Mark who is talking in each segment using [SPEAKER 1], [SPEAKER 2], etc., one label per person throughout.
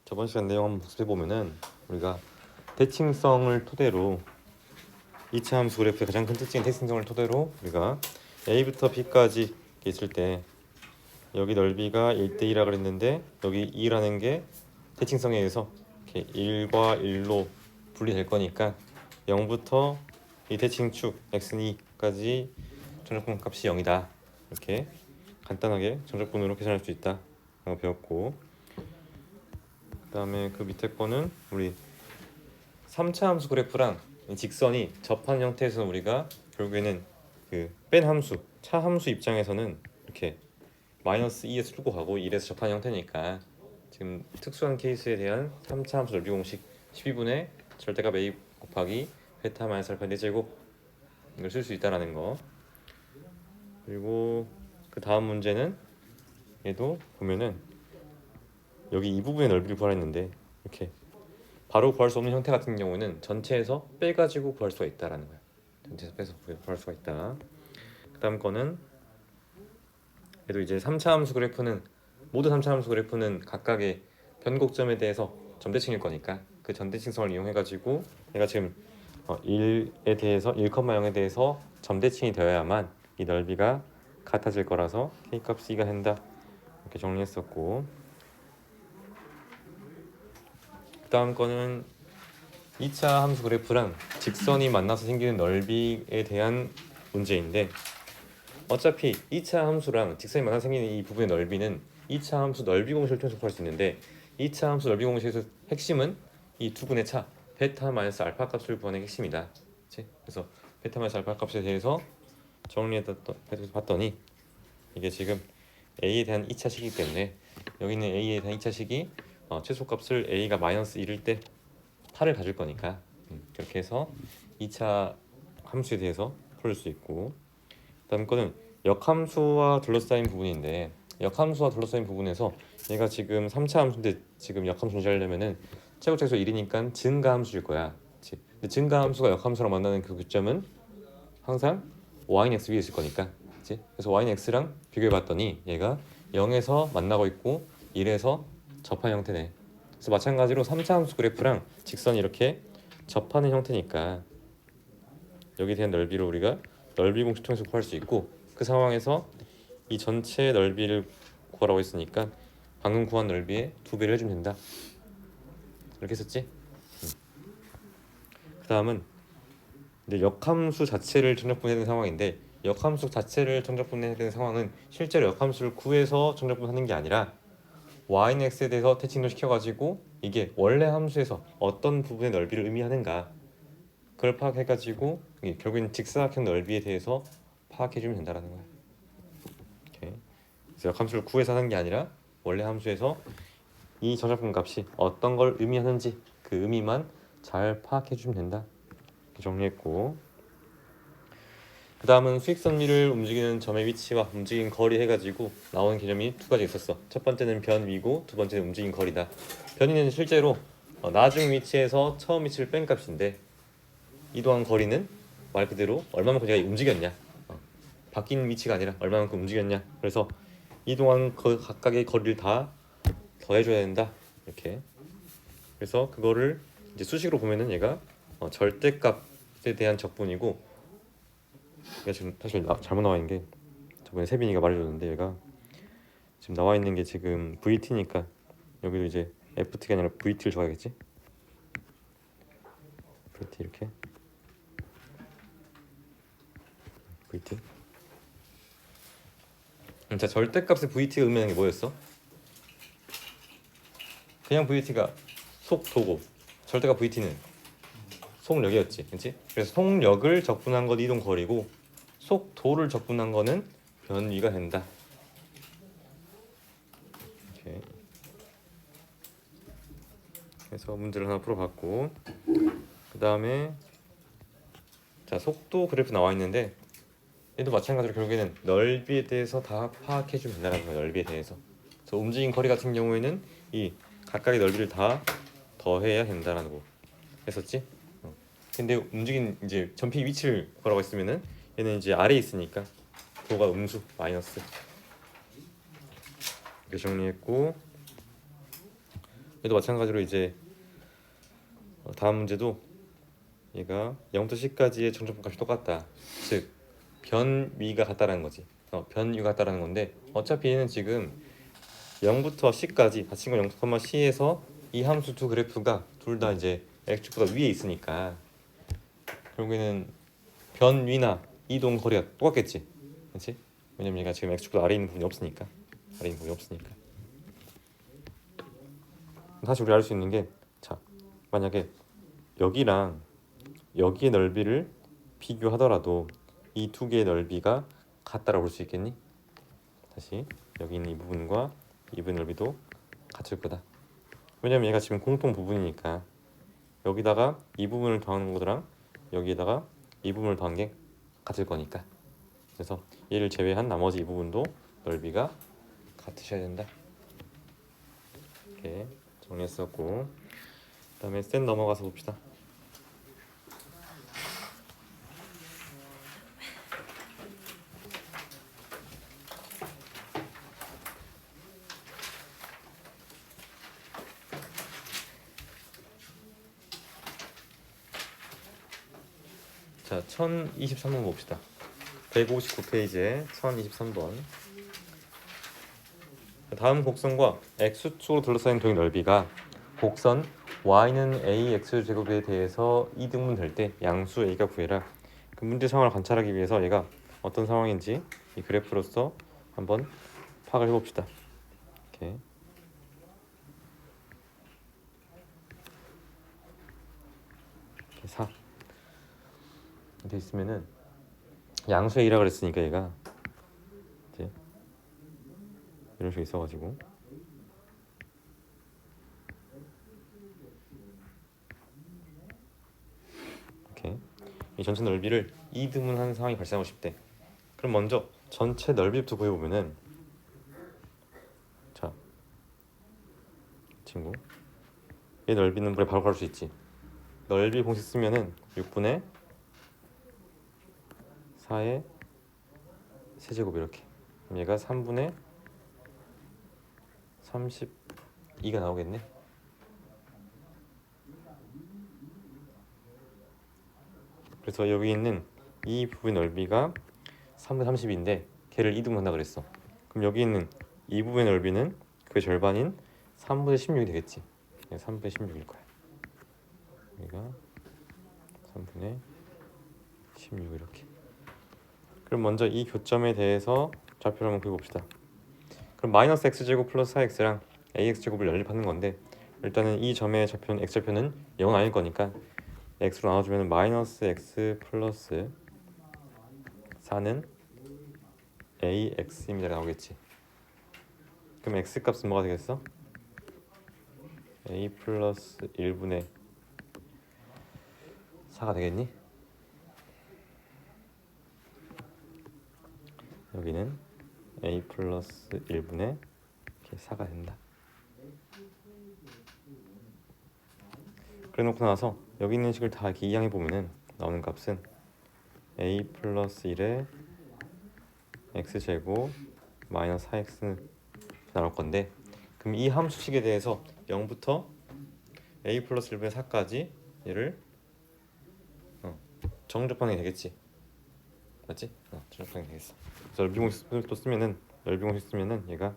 [SPEAKER 1] 저번 시간 내용 한번 복습해 보면은 우리가 대칭성을 토대로 2차 함수 그래프의 가장 큰 특징인 대칭성을 토대로 우리가 A부터 B까지 있을 때 여기 넓이가 1대2라 그랬는데 여기 2라는 게 대칭성에 의해서 이렇게 1과 1로 분리될 거니까 0부터 이 대칭축 x는 2까지 정적분 값이 0이다. 이렇게 간단하게 정적분으로 계산할 수 있다 라고 배웠고, 그 다음에 그 밑에 거는 우리 3차 함수 그래프랑 직선이 접한 형태에서는 우리가 결국에는 그 뺀 함수, 차 함수 입장에서는 이렇게 마이너스 2에서 뚫고 가고 1에서 접한 형태니까 지금 특수한 케이스에 대한 3차 함수 넓이 공식 12분의 절대값 a 곱하기 베타 마이너스 알파 4제곱 이걸 쓸 수 있다라는 거. 그리고 그 다음 문제는 얘도 보면은 여기 이 부분의 넓이를 구하랬는데 이렇게 바로 구할 수 없는 형태 같은 경우는 전체에서 빼가지고 구할 수가 있다라는 거야. 전체에서 빼서 구할 수가 있다. 그 다음 거는 그래도 이제 3차 함수 그래프는 모든 3차 함수 그래프는 각각의 변곡점에 대해서 점대칭일 거니까 그 점대칭성을 이용해 가지고 내가 지금 1에 대해서 1,0에 대해서 점대칭이 되어야만 이 넓이가 같아질 거라서 k값 c가 된다 이렇게 정리했었고, 그 다음 거는 2차 함수 그래프랑 직선이 만나서 생기는 넓이에 대한 문제인데, 어차피 2차 함수랑 직선이 만나서 생기는 이 부분의 넓이는 2차 함수 넓이 공식을 통해서 구할 수 있는데, 2차 함수 넓이 공식에서 핵심은 이 두 분의 차 베타 마이너스 알파 값을 구하는 게 핵심이다. 그치? 그래서 베타 마이너스 알파 값에 대해서 정리해서 봤더니 이게 지금 a에 대한 2차식이기 때문에 여기 있는 a에 대한 2차식이 최소값을 a가 마이너스 1일 때 8을 가질 거니까 그렇게 해서 2차 함수에 대해서 풀 수 있고, 다음 거는 역함수와 둘러싸인 부분인데, 역함수와 둘러싸인 부분에서 얘가 지금 3차 함수인데 지금 역함수 존재하려면은 최고 최소 1이니까 증가함수일 거야. 그치? 근데 증가함수가 역함수랑 만나는 그 교점은 항상 y는 x 위에 있을 거니까. 그치? 그래서 y는 x랑 비교해 봤더니 얘가 0에서 만나고 있고 1에서 접한 형태네. 그래서 마찬가지로 3차 함수 그래프랑 직선이 이렇게 접하는 형태니까 여기에 대한 넓이를 우리가 넓이 공식 통해서 구할 수 있고, 그 상황에서 이 전체 넓이를 구하라고 했으니까 방금 구한 넓이의 2배를 해주면 된다 이렇게 했었지. 그 다음은 이제 역함수 자체를 정적분해야 되는 상황인데, 역함수 자체를 정적분해야 되는 상황은 실제로 역함수를 구해서 정적분하는 게 아니라 y는 x에 대해서 대칭을 시켜가지고 이게 원래 함수에서 어떤 부분의 넓이를 의미하는가 그걸 파악해가지고 결국엔 직사각형 넓이에 대해서 파악해주면 된다라는 거야. 오케이. 그래서 역함수를 구해서 하는 게 아니라 원래 함수에서 이 정적분 값이 어떤 걸 의미하는지 그 의미만 잘 파악해주면 된다 이렇게 정리했고, 그 다음은 수익선미를 움직이는 점의 위치와 움직인 거리 해가지고 나오는 개념이 두 가지 있었어. 첫 번째는 변위고 두 번째는 움직인 거리다. 변위는 실제로 나중 위치에서 처음 위치를 뺀 값인데, 이동한 거리는 말 그대로 얼마만큼 내가 움직였냐, 바뀐 위치가 아니라 얼마만큼 움직였냐. 그래서 이동한 각각의 거리를 다 더해줘야 된다 이렇게. 그래서 그거를 이제 수식으로 보면은 얘가 절대값에 대한 적분이고, 얘가 지금 사실 잘못 나와 있는 게 저번에 세빈이가 말해줬는데 얘가 지금 나와 있는 게 지금 VT니까 여기도 이제 FT가 아니라 VT를 적어야겠지. VT 이렇게 VT. 자, 절대값의 VT가 의미하는 게 뭐였어? 그냥 VT가 속도고 절대값 VT는 속력이었지, 그렇지? 그래서 속력을 적분한 건 이동 거리고 속도를 적분한 거는 변위가 된다. 이렇게. 그래서 문제를 하나 풀어봤고, 그 다음에 자, 속도 그래프 나와 있는데 얘도 마찬가지로 결국에는 넓이에 대해서 다 파악해주면 된다는 거야. 넓이에 대해서. 그래서 움직인 거리 같은 경우에는 이 각각의 넓이를 다 더해야 된다는 거 했었지. 근데 움직인 이제 전피 위치를 구하라고 했으면은 얘는 이제 아래에 있으니까 도가 음수 마이너스 이렇게 정리했고, 얘도 마찬가지로 이제 다음 문제도 얘가 0부터 C까지의 정적분 값이 똑같다. 즉 변위가 같다라는 거지. 변위가 같다라는 건데 어차피 얘는 지금 0부터 C까지 받친 건 0, C에서 이 함수 두 그래프가 둘 다 이제 x축보다 위에 있으니까 결국에는 변위나 이동 거리가 똑같겠지, 그렇지? 왜냐면 얘가 지금 x축보다 아래에 있는 부분이 없으니까. 사실 우리 알 수 있는 게, 자 만약에 여기랑 여기의 넓이를 비교하더라도 이 두 개의 넓이가 같다라고 볼 수 있겠니? 다시 여기 있는 이 부분과 이 부분의 넓이도 같을 거다. 왜냐면 얘가 지금 공통 부분이니까 여기다가 이 부분을 더하는 거랑 여기에다가 이 부분을 더한 게 같을 거니까. 그래서 얘를 제외한 나머지 이 부분도 넓이가 같으셔야 된다. 이렇게 정리했었고, 그 다음에 셋 넘어가서 봅시다. 자, 1023번 봅시다. 159페이지에 1023번. 다음 곡선과 x축으로 둘러싸인 도의 넓이가 곡선 y는 ax 제곱에 대해서 이등분 될 때 양수 a가 구해라. 그 문제 상황을 관찰하기 위해서 얘가 어떤 상황인지 이 그래프로서 한번 파악을 해봅시다. 이렇게 4 이렇게 있으면은 양수의 2라 그랬으니까 얘가 이제 이런 식으로 있어가지고 이렇게 이 전체 넓이를 2등분하는 상황이 발생하고 싶대. 그럼 먼저 전체 넓이부터 구해보면은, 자 친구 얘 넓이는 우리 바로 구할 수 있지. 넓이 공식 쓰면은 6분의 4의 세제곱 이렇게. 그럼 얘가 3분의 32가 나오겠네. 그래서 여기 있는 이 부분의 넓이가 3분의 32인데 걔를 2등분한다 그랬어. 그럼 여기 있는 이 부분의 넓이는 그 절반인 3분의 16이 되겠지. 3분의 16일 거야. 여기가 3분의 16 이렇게. 그럼 먼저 이 교점에 대해서 좌표를 한번 그려봅시다. 그럼 마이너스 x제곱 플러스 4x랑 ax제곱을 연립하는 건데, 일단은 이 점의 좌표는 x좌표는 0은 아닐 거니까 x로 나눠주면 마이너스 x 플러스 4는 ax입니다 나오겠지. 그럼 x 값은 뭐가 되겠어? a 플러스 1분의 4가 되겠니? 여기는 a 플러스 1분의 4가 된다. 그래 놓고 나서 여기 있는 식을 다 이렇게 이항해 보면은 나오는 값은 a 플러스 1의 x제곱 마이너스 4x는 나올 건데, 그럼 이 함수식에 대해서 0부터 a 플러스 1분의 4까지 얘를 정적분하게 되겠지, 맞지? 정적분하게 되겠어. 그래서 넓이 공식을 또 쓰면은, 넓이 공식 쓰면은 얘가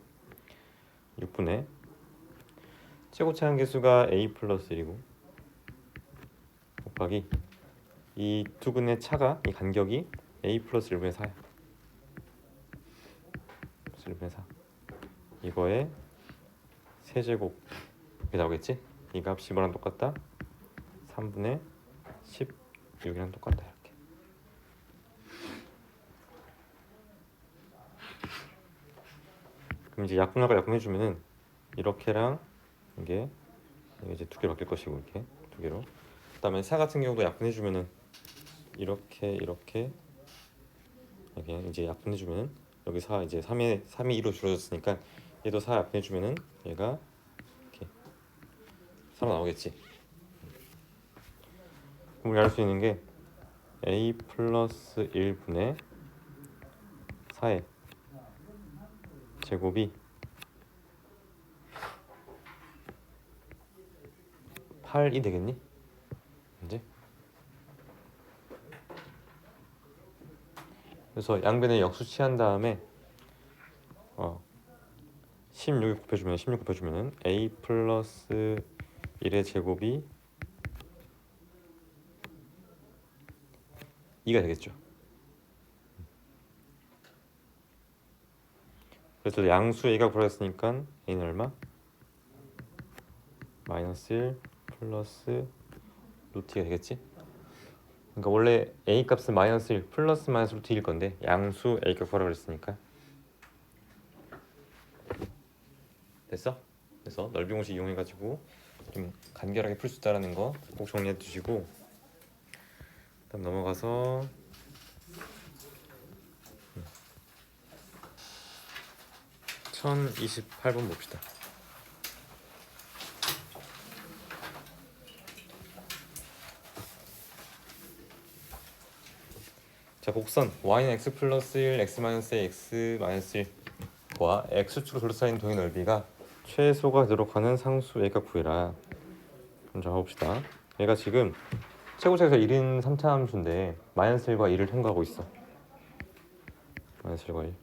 [SPEAKER 1] 6분의 최고차 한계수가 a 플러스 1이고 곱하기 이 두 근의 차가, 이 간격이 a 플러스 1분의 4야. 플러스 1분의 4 이거에 세제곱 이렇게 나오겠지? 이 값이 뭐랑 똑같다? 3분의 16이랑 똑같다. 이렇게. 그럼 이제 약분하고 약분해주면은 이렇게랑 이게 이제 두 개로 바뀔 것이고, 이렇게 두 개로. 그다음에 4 같은 경우도 약분해주면은 이렇게 이제 약분해주면은 여기 4 이제 3이 2로 줄어졌으니까 얘도 4 약분해주면은 얘가 이렇게 4로 나오겠지. 그럼 우리 알 수 있는 게 a 플러스 1분의 4의 제곱이 8이 되겠니? 이제 그래서 양변에 역수 취한 다음에 16 곱해주면 a 플러스 1의 제곱이 2가 되겠죠. 그래서 양수 a가 구하였으니까 a는 얼마? 마이너스 1 플러스 루트 2가 되겠지? 그러니까 원래 a 값은 마이너스 1 플러스 마이너스 루트 2일 건데 양수 a 값 구하라고 그랬으니까 됐어? 그래서 넓이 공식 이용해가지고 좀 간결하게 풀 수 있다는 거 꼭 정리해 두시고 다음 넘어가서 1028번 봅시다. 자, 곡선 y는 x 플러스 1, x 마이너스 1, x 마이너스 1과 x축으로 둘러싸인 동의 넓이가 최소가 되도록 하는 상수 a가 구해라. 먼저 가봅시다. 얘가 지금 최고차에서 1인 3차 함수인데 마이너스 1과 2를 통과하고 있어. 마이너스 1과 1.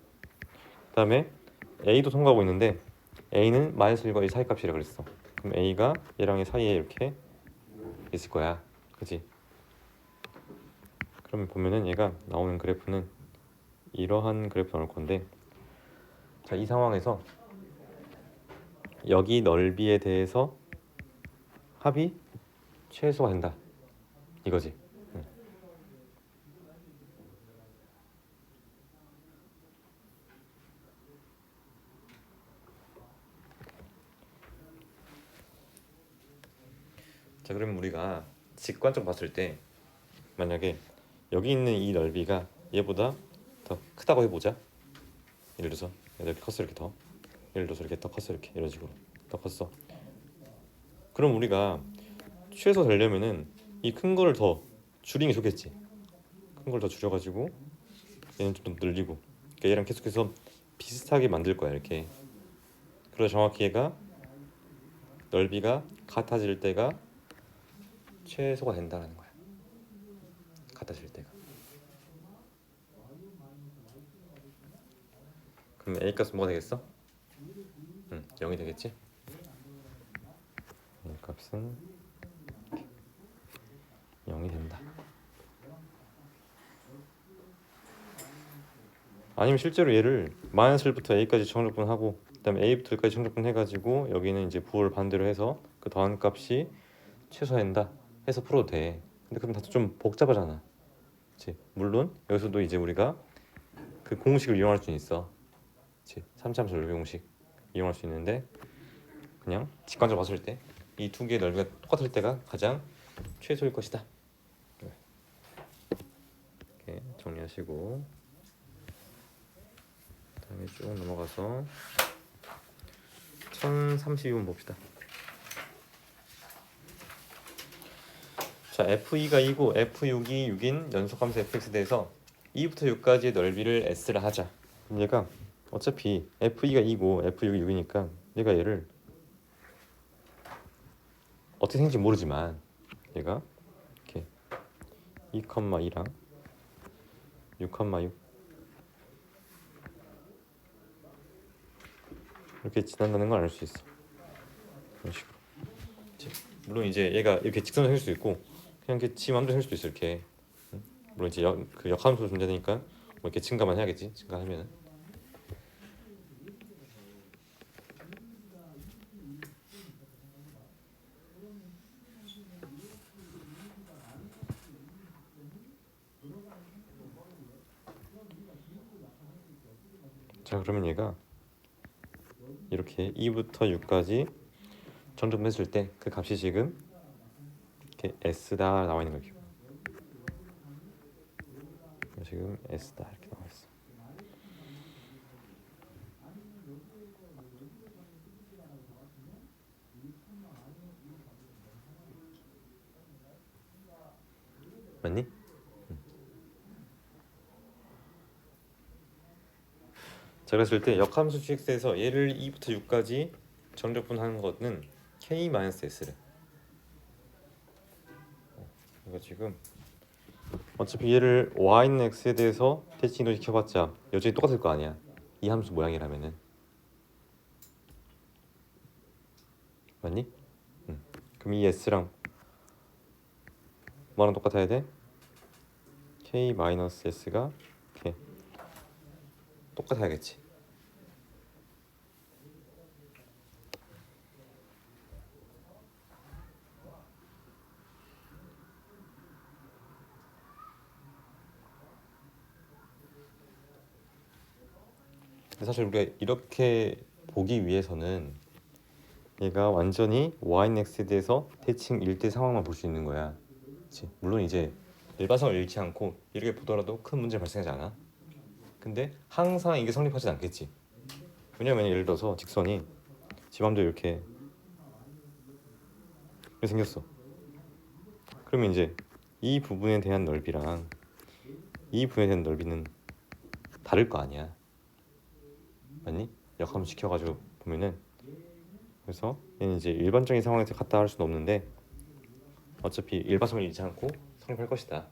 [SPEAKER 1] 그 다음에 a도 통과하고 있는데 a는 마이너스 1과 2 사이값이라 그랬어. 그럼 a가 얘랑 얘 사이에 이렇게 있을 거야. 그치? 그러면 보면은 얘가 나오는 그래프는 이러한 그래프 나올 건데, 자, 이 상황에서 여기 넓이에 대해서 합이 최소가 된다 이거지. 자, 그러면 우리가 직관적으로 봤을 때 만약에 여기 있는 이 넓이가 얘보다 더 크다고 해보자. 예를 들어서 이렇게 컸어, 이렇게 더, 예를 들어서 이렇게 더 컸어, 이렇게 이런 식으로 더 컸어. 그럼 우리가 최소 되려면은 이 큰 거를 더 줄이는 게 좋겠지. 큰 걸 더 줄여가지고 얘는 좀 더 늘리고, 그러니까 얘랑 계속해서 비슷하게 만들 거야 이렇게. 그래서 정확히 얘가 넓이가 같아질 때가 최소가 된다는 거야. 같아질 때가. 그럼 a 값은 뭐가 되겠어? 0이 되겠지? a 값은 0이 된다. 아니면 실제로 얘를 마이너스 1부터 a까지 정적분하고 그다음에 a부터 여기까지 정적분 해가지고 여기는 이제 부호를 반대로 해서 그 더한 값이 최소화된다 해서 풀어도 돼. 근데 그럼 다소 좀 복잡하잖아. 그치? 물론 여기서도 이제 우리가 그 공식을 이용할 수는 있어. 그치? 3차함수 넓이 공식 이용할 수 있는데 그냥 직관적으로 봤을 때 이 두 개의 넓이가 똑같을 때가 가장 최소일 것이다. 이렇게 정리하시고 다음에 쭉 넘어가서 1032번 봅시다. 자, f2가 2고 f6이 6인 연속함수 fx에 대해서 2부터 6까지의 넓이를 s라 하자. 그럼 얘가 어차피 f2가 2고 f6이 6이니까 얘가 얘를 어떻게 생긴지 모르지만 얘가 이렇게 2,2랑 6,6 이렇게 지난다는 걸 알 수 있어. 이런 식으로. 물론 이제 얘가 이렇게 직선으로 생길 수도 있고 그냥 이렇게 지 맘대로 생길 수도 있어 이렇게. 물론 이제 그 역함수 존재되니까 뭐 이렇게 증가만 해야겠지. 증가하면은. 자, 그러면 얘가 이렇게 2부터 6까지 정점했을 때 그 값이 지금 이렇게 s다 나와 있는 거죠. 지금 s다 이렇게 나와 있어. 맞니? 자, 그랬을 때 역함수 gx에서 얘를 2부터 6까지 정적분하는 것은 k-s래. 이거 지금 어차피 얘를 y는 x에 대해서 대칭도 시켜봤자 여전히 똑같을 거 아니야. 이 함수 모양이라면은. 맞니? 응. 그럼 이 s랑 뭐랑 똑같아야 돼? k-s가 이렇게 똑같아야겠지. 사실 우리가 이렇게 보기 위해서는 얘가 완전히 y는 x에 대해서 대칭 일대 상황만 볼 수 있는 거야. 그치? 물론 이제 일반성을 잃지 않고 이렇게 보더라도 큰 문제 발생하지 않아. 근데 항상 이게 성립하진 않겠지. 왜냐면 예를 들어서 직선이 지 맘대로 이렇게 생겼어. 그러면 이제 이 부분에 대한 넓이랑 이 부분에 대한 넓이는 다를 거 아니야. 맞니? 역함수 시켜가지고 보면은, 그래서 얘는 이제 일반적인 상황에서 같다 할 수는 없는데 어차피 일반성을 잃지 않고 성립할 것이다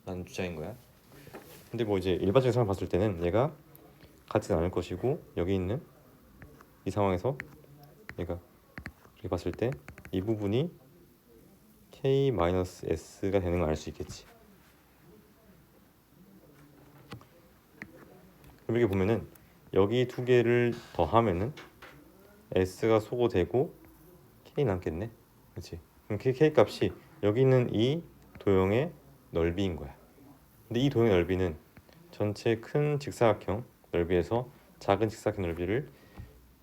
[SPEAKER 1] 라는 주장인 거야. 근데 뭐 이제 일반적인 상황을 봤을 때는 얘가 같지는 않을 것이고, 여기 있는 이 상황에서 얘가 이렇게 봤을 때 이 부분이 k-s가 되는 걸 알 수 있겠지. 그럼 여기 보면은 여기 두 개를 더하면은 s가 소거되고 k 남겠네. 그렇지? 그럼 k 값이 여기 있는 이 도형의 넓이인 거야. 근데 이 도형의 넓이는 전체 큰 직사각형 넓이에서 작은 직사각형 넓이를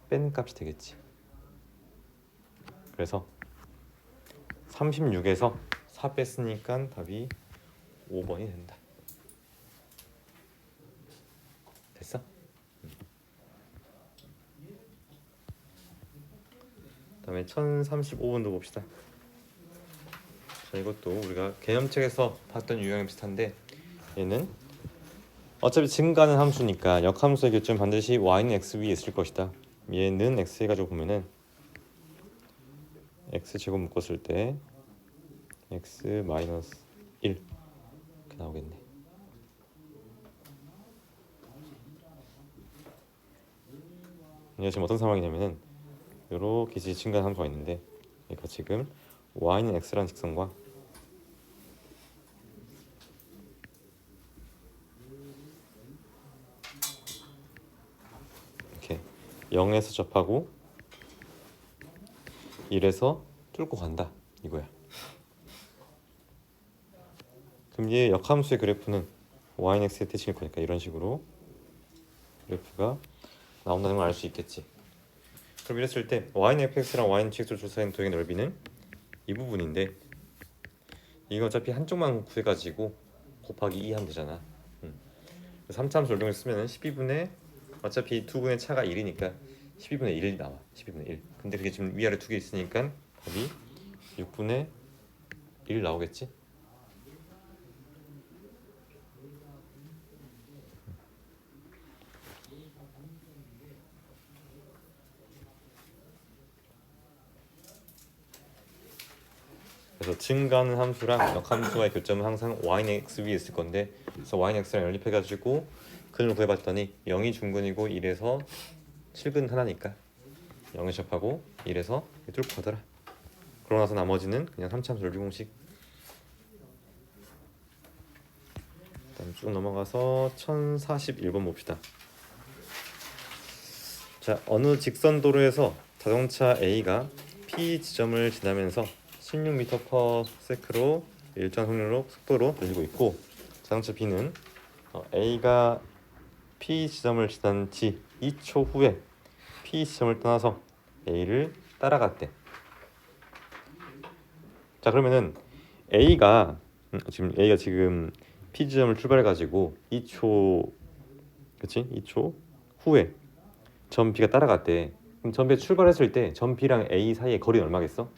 [SPEAKER 1] 뺀 값이 되겠지. 그래서 36에서 4 뺐으니까 답이 5번이 된다. 됐어? 그다음에 1035번도 봅시다. 자, 이것도 우리가 개념책에서 봤던 유형이 비슷한데, 얘는 어차피 증가하는 함수니까 역함수의 교점은 반드시 y는 x 위에 있을 것이다. 얘는 x 해가지고 보면은 x 제곱 묶었을 때 x 마이너스 1 이렇게 나오겠네. 얘가 지금 어떤 상황이냐면은 요렇게 증가하는 함수가 있는데, 그러니까 지금 y는 x라는 직선과 이렇게 0에서 접하고 1에서 뚫고 간다 이거야. 그럼 얘 역함수의 그래프는 y는 x에 대칭일 거니까 이런 식으로 그래프가 나온다는 걸 알 수 있겠지. 그럼 이랬을 때 y는 fx랑 y는 gx로 조사한 도형의 넓이는 이 부분인데, 이거 어차피 한쪽만 구해가지고 곱하기 2 하면 되잖아. 3차함수 적용을 쓰면은 12분의 어차피 두 분의 차가 1이니까 12분의 1이 나와. 12분의 1. 근데 그게 지금 위아래 두 개 있으니까 답이 6분의 1 나오겠지? 그래서 증가하는 함수랑 역함수와의 교점은 항상 y는 x 위에 있을 건데, 그래서 y는 x랑 연립해가지고 근을 구해봤더니 0이 중근이고 1에서 7근 하나니까 0에 접하고 1에서 뚫고 가더라. 그러고 나서 나머지는 그냥 3차함수 넓이 공식. 다음 쭉 넘어가서 1041번 봅시다. 자, 어느 직선 도로에서 자동차 A가 P 지점을 지나면서 16m/s로 일정 속도로 달리고 있고, 자동차 B는 A가 P 지점을 지난 지 2초 후에 P 지점을 떠나서 A를 따라갔대. 자, 그러면은 A가 지금 P 지점을 출발해가지고 2초, 그치? 2초 후에 점 B가 따라갔대. 그럼 점 B 출발했을 때 점 B랑 A 사이의 거리는 얼마겠어?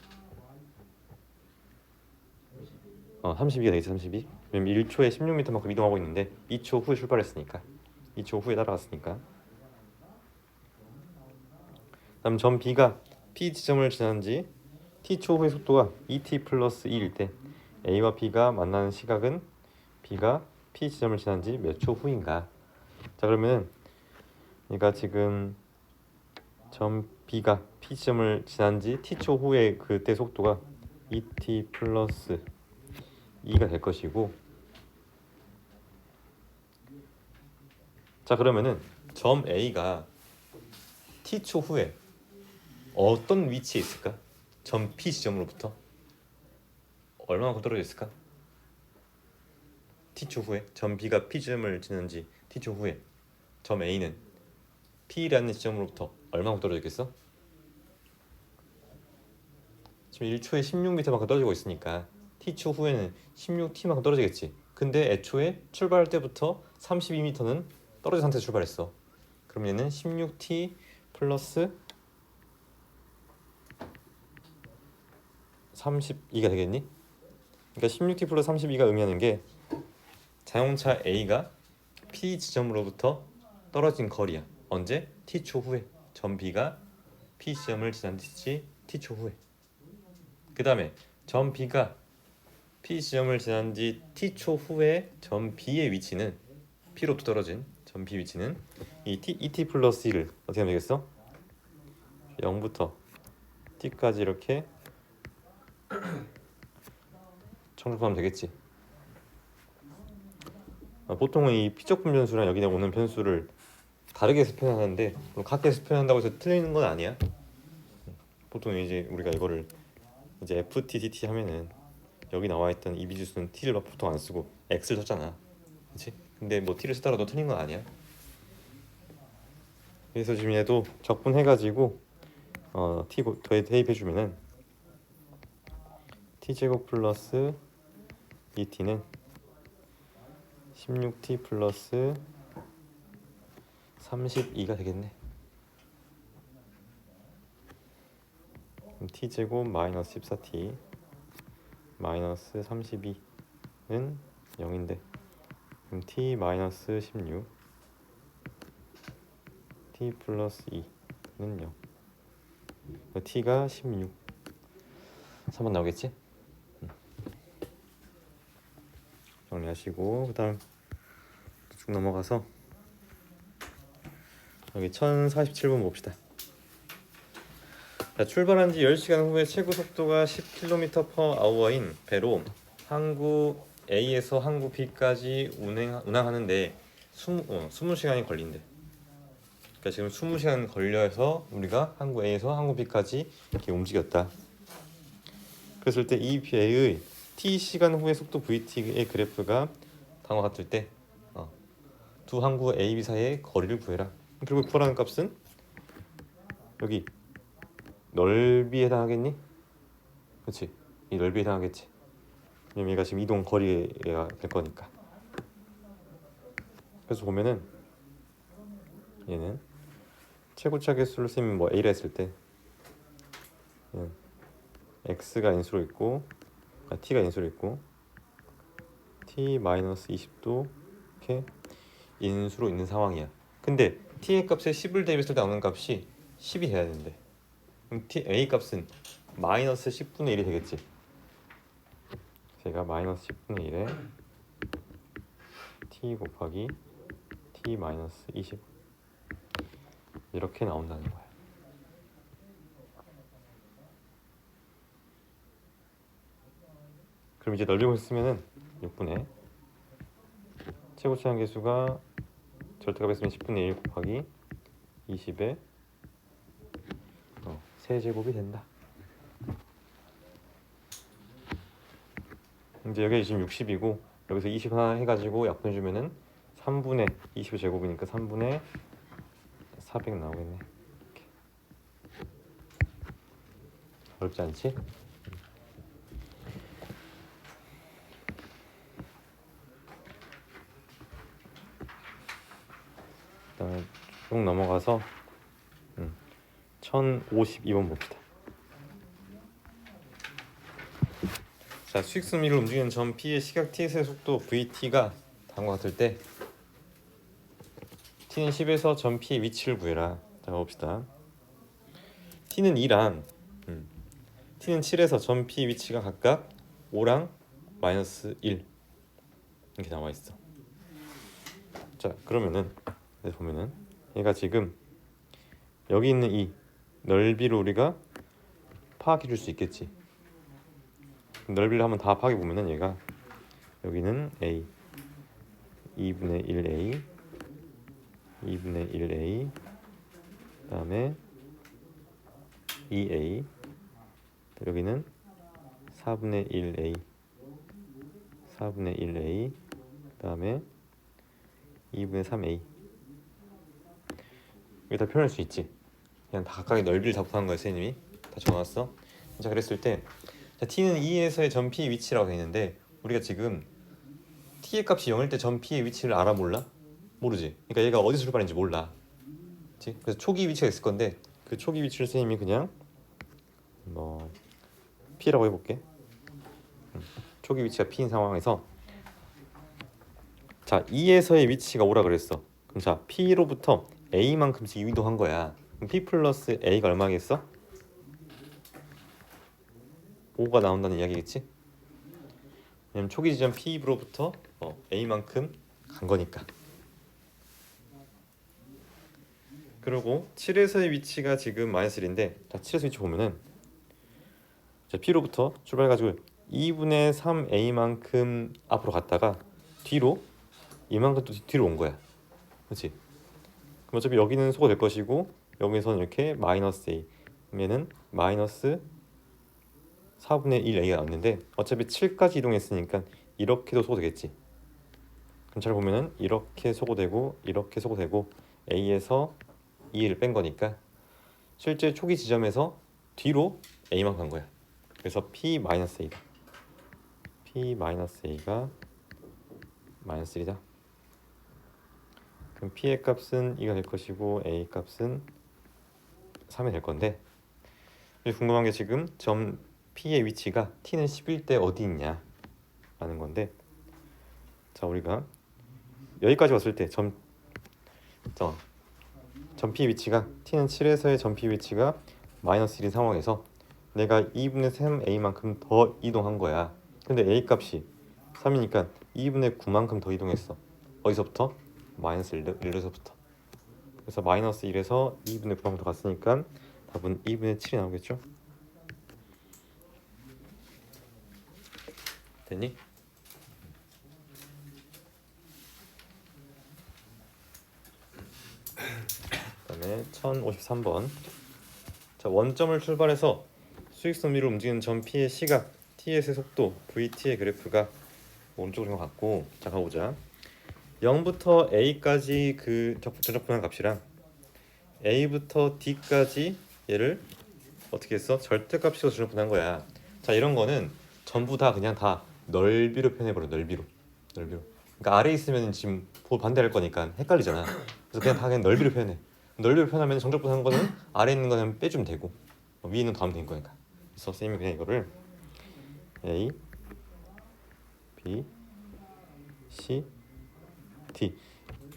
[SPEAKER 1] 32가 되겠지. 32. 왜냐면 1초에 16m만큼 이동하고 있는데 2초 후에 출발했으니까, 2초 후에 따라갔으니까. 그다음 점 B가 P 지점을 지난 지 T초 후의 속도가 2t 플러스 2일 때 A와 B가 만나는 시각은 B가 P 지점을 지난 지 몇 초 후인가. 자, 그러면 그러니까 지금 점 B가 P 지점을 지난 지 T초 후에 그때 속도가 ET 플러스 2가 될 것이고, 자, 그러면은 점 A가 T초 후에 어떤 위치에 있을까? 점 P 지점으로부터 얼마만큼 떨어져 있을까? T초 후에 점 B가 P 지점을 지난 지 T초 후에 점 A는 P라는 지점으로부터 얼마만큼 떨어져 있겠어? 지금 1초에 16m만큼 떨어지고 있으니까 T초 후에는 16T만큼 떨어지겠지. 근데 애초에 출발할 때부터 32m는 떨어진 상태에서 출발했어. 그럼 얘는 16T 플러스 32가 되겠니? 그러니까 16T 플러스 32가 의미하는 게 자동차 A가 P 지점으로부터 떨어진 거리야. 언제? T초 후에. 점 B가 P 지점을 지난 지 T초 후에. 그 다음에 점 B가 P 지점을 지난 지 T초 후에 점 B의 위치는 P로부터 떨어진 점 B 위치는 이 ET 플러스 1을 어떻게 하면 되겠어? 0부터 T까지 이렇게 청족하면 되겠지. 보통은 이 P적 분변수랑 여기 오는 변수를 다르게 해서 표현하는데 같게 해서 표현한다고 해서 틀리는 건 아니야. 보통 이제 우리가 이거를 이제 FT, DT 하면은 여기 나와있던 이 미지수는 T를 보통 안 쓰고 X를 썼잖아, 그렇지? 근데 뭐 T를 쓰더라도 틀린 건 아니야. 그래서 지금 얘도 적분해가지고 T 대입해주면은 T제곱 플러스 2T는 16T 플러스 32가 되겠네. 그럼 T제곱 마이너스 14T 마이너스 32는 0인데, 그럼 T 마이너스 16 T 플러스 2는 0. T가 16 3번 나오겠지? 정리하시고 그 다음 쭉 넘어가서 여기 1047번 봅시다. 자, 출발한 지 10시간 후에 최고 속도가 10km/h인 배로 항구 A에서 항구 B까지 운항하는데 20시간이 걸린대. 그러니까 지금 20시간 걸려서 우리가 항구 A에서 항구 B까지 이렇게 움직였다. 그랬을 때 이 배의 T시간 후의 속도 VT의 그래프가 다음과 같을 때 두 항구 A, B 사이의 거리를 구해라. 결국 구하라는 값은 여기 넓이에 해당하겠니? 그렇지, 이 넓이에 해당하겠지. 왜냐면 얘가 지금 이동 거리가 될 거니까. 그래서 보면은 얘는 최고차 개수를 쓰면 뭐 A라 했을 때 X가 인수로 있고 T가 인수로 있고 T 마이너스 20도 이렇게 인수로 있는 상황이야. 근데 T의 값에 10을 대입했을 때 나오는 값이 10이 돼야 되는데, 그럼 A 값은 마이너스 10분의 1이 되겠지. 제가 마이너스 10분의 1에 T 곱하기 T 마이너스 20 이렇게 나온다는 거야. 그럼 이제 넓이를 쓰면은 6분의 최고차항 계수가 절대값에 쓰면 10분의 1 곱하기 20에 세제곱이 된다. 이제 여기 지금 60이고 여기서 20 하나 해가지고 약분해주면은 3분의 20 제곱이니까 3분의 400 나오겠네. 이렇게. 어렵지 않지? 그다음에 쭉 넘어가서 1052번 봅시다. 자, 수익승리를 움직이는 점 P의 시각 T의 속도 VT가 다음과 같을 때 T는 10에서 점 P의 위치를 구해라. 자, 봅시다. T는 2랑 T는 7에서 점 P 위치가 각각 5랑 마이너스 1 이렇게 나와 있어. 자, 그러면은 보면은 얘가 지금 여기 있는 이 넓이를 우리가 파악해 줄 수 있겠지. 넓이를 한번 다 파악해 보면은 얘가 여기는 a 2분의 1a 2분의 1a 그다음에 2a 여기는 4분의 1a 4분의 1a 그다음에 2분의 3a 이게 다 표현할 수 있지. 그냥 다 각각의 넓이를 잡고 하는 거야. 선생님이 다 적어놨어. 자, 그랬을 때 자, t는 2에서의 점 p의 위치라고 돼 있는데 우리가 지금 t의 값이 0일 때 점 p의 위치를 알아 몰라? 모르지. 그러니까 얘가 어디서 출발했는지 몰라. 그치? 그래서 초기 위치가 있을 건데 그 초기 위치를 선생님이 그냥 뭐 p라고 해볼게. 초기 위치가 p인 상황에서 자 2에서의 위치가 오라 그랬어. 그럼 자 p로부터 a만큼씩 이동한 거야. 그럼 p 플러스 a가 얼마겠어? 5가 나온다는 이야기겠지? 왜냐면 초기 지점 p로부터 a만큼 간 거니까. 그리고 7에서의 위치가 지금 마이너스 1인데 자 7에서 위치 보면은 자 p로부터 출발해가지고 2분의 3a만큼 앞으로 갔다가 뒤로 이만큼 또 뒤로 온 거야. 그렇지? 그럼 어차피 여기는 소거 될 것이고 여기서는 이렇게 마이너스 a 그러면은 마이너스 4분의 1a가 나왔는데 어차피 7까지 이동했으니까 이렇게도 소거되겠지. 그럼 잘 보면은 이렇게 소거되고 이렇게 소거되고 a에서 2를 뺀 거니까 실제 초기 지점에서 뒤로 a만 간 거야. 그래서 p-a다. p-a가 마이너스 1이다. 그럼 p의 값은 2가 될 것이고 a 값은 3이 될 건데 궁금한 게 지금 점 p의 위치가 t는 10일 때 어디 있냐 라는 건데 자 우리가 여기까지 왔을 때 점 p의 위치가 t는 7에서의 점 p의 위치가 마이너스 1인 상황에서 내가 2분의 3a만큼 더 이동한 거야. 근데 a 값이 3이니까 2분의 9만큼 더 이동했어. 어디서부터? 마이너스 1에서부터. 그래서 마이너스 1에서 2분의 9만큼 더 갔으니까 답은 2분의 7이 나오겠죠? 됐니? 그다음에 1053번. 자, 원점을 출발해서 수직선 위로 움직이는 점 P의 시각, TS의 속도, VT의 그래프가 오른쪽으로 같고 자 가보자. 0부터 A까지 그 전적분한 값이랑 A부터 D까지 얘를 어떻게 했어? 절대값으로 전적분한 거야. 자 이런 거는 전부 다 그냥 다 넓이로 표현해버려. 넓이로. 그러니까 아래에 있으면 지금 반대할 거니까 헷갈리잖아. 그래서 그냥 다 그냥 넓이로 표현해. 넓이로 표현하면 정적분한 거는 아래에 있는 거는 빼주면 되고 위에 있는 더하면 되는 거니까. 그래서 선생님이 그냥 이거를 A, B, C, D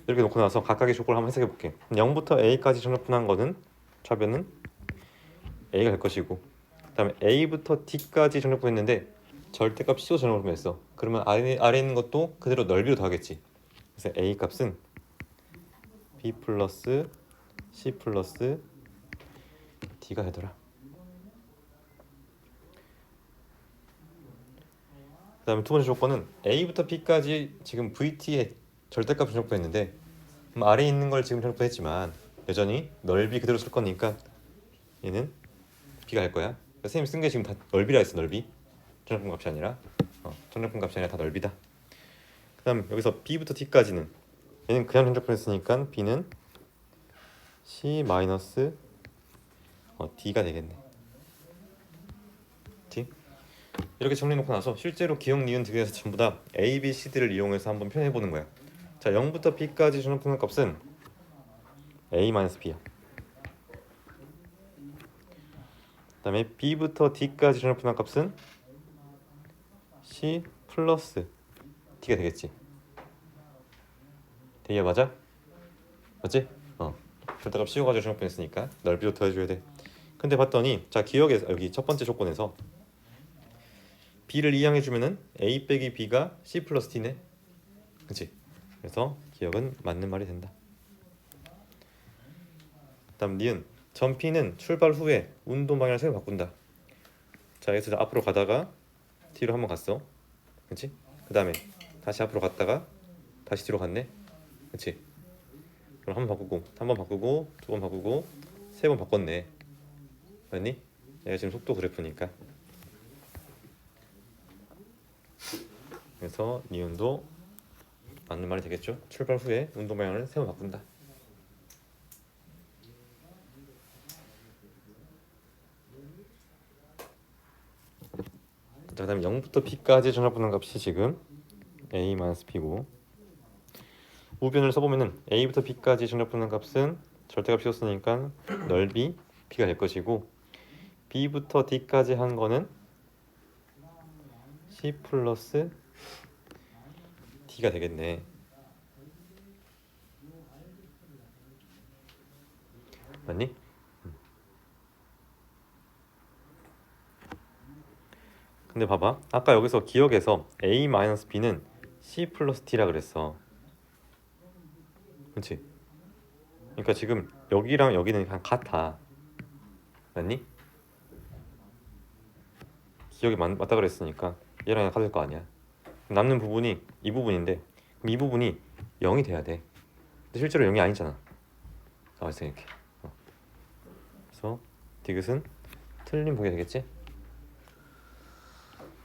[SPEAKER 1] 이렇게 놓고 나서 각각의 조건을 한번 해석해 볼게. 0부터 A까지 정적분한 거는 좌변은 A가 될 것이고 그다음에 A부터 D까지 정적분했는데 절대값 C로 정적분했어. 그러면 아래 있는 것도 그대로 넓이로 더하겠지. 그래서 A 값은 B 플러스 C 플러스 D가 되더라. 그 다음에 두 번째 조건은 A부터 B까지 지금 VT의 절대값을 정적분했는데 아래에 있는 걸 지금 정적분했지만 여전히 넓이 그대로 쓸 거니까 얘는 B가 할 거야. 선생님 쓴 게 지금 다 넓이라 했어. 넓이 정적분 값이 아니라 정적분 값이 아니라 다 넓이다. 그 다음 여기서 B부터 D까지는 얘는 그냥 정적분했으니까 B는 C 마이너스 D가 되겠네. D? 이렇게 정리해놓고 나서 실제로 기억, 니은, 득에서 전부 다 A, B, C, D를 이용해서 한번 표현해보는 거야. 자 0부터 B까지 정적분한 값은 A 마이너스 B야. 그 다음에 B부터 D까지 정적분한 값은 C 플러스 D가 되겠지. 되게 맞아? 맞지? 절대값 씌워가지고 정적분했으니까 넓이도 더해줘야 돼. 근데 봤더니 자 기억에서 여기 첫 번째 조건에서 b를 이항해주면은 a 빼기 b가 c 플러스 d네. 그치? 그래서 기억은 맞는 말이 된다. 다음 니은 전 p는 출발 후에 운동 방향을 세워 바꾼다. 자, 여기서 앞으로 가다가 뒤로 한번 갔어. 그치? 그 다음에 다시 앞으로 갔다가 다시 뒤로 갔네. 그치? 그럼 한 번 바꾸고, 한 번 바꾸고, 두 번 바꾸고, 세 번 바꿨네. 맞니? 얘가 지금 속도 그래프니까. 그래서 니은도 맞는 말이 되겠죠? 출발 후에 운동 방향을 세 번 바꾼다. 자, 그다음에 0부터 p까지 정답분한 값이 지금 a-p고 우변을 써보면은 a부터 b까지 정답분한 값은 절대값 씌웠으니까 넓이 b가 될 것이고 b부터 d까지 한 거는 c 플러스 d가 되겠네. 맞니? 근데 봐봐, 아까 여기서 기억에서 a-b는 c 플러스 d라 그랬어. 그렇지? 그러니까 지금 여기랑 여기는 그냥 같아. 맞니? 기억이 맞다 그랬으니까 얘랑 같을 거 아니야. 남는 부분이 이 부분인데 그럼 이 부분이 0이 돼야 돼. 근데 실제로 0이 아니잖아. 나와있어 이렇게. 그래서 디귿은 틀린 보게 되겠지?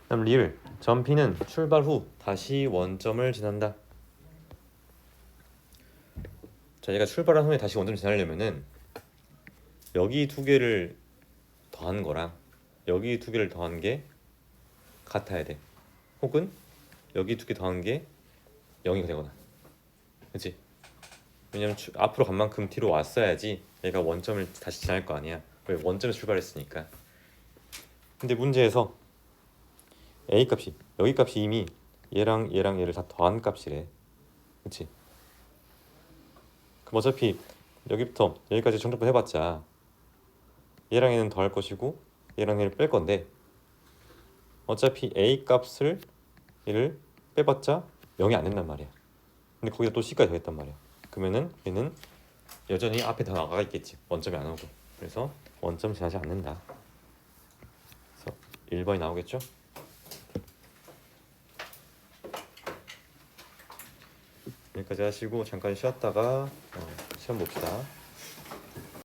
[SPEAKER 1] 다음 리을 전 P는 출발 후 다시 원점을 지난다. 자, 얘가 출발한 후에 다시 원점 지나려면은 여기 두 개를 더한 거랑 여기 두 개를 더한 게 같아야 돼. 혹은 여기 두 개 더한 게 0이 되거나. 그치? 왜냐면 앞으로 간 만큼 뒤로 왔어야지 얘가 원점을 다시 지날 거 아니야. 왜? 원점에서 출발했으니까. 근데 문제에서 a 값이 여기 값이 이미 얘랑 얘를 다 더한 값이래. 그치? 그럼 어차피 여기부터 여기까지 정답분 해봤자 얘랑 얘는 더할 것이고 얘랑 얘를 뺄 건데 어차피 a 값을 얘를 빼봤자 0이 안 된단 말이야. 근데 거기다 또 c까지 더했단 말이야. 그러면은 얘는 여전히 앞에 더 나가 있겠지. 원점이 안 오고. 그래서 원점 지나지 않는다. 그래서 1번이 나오겠죠? 여기까지 하시고 잠깐 쉬었다가 시험 봅시다.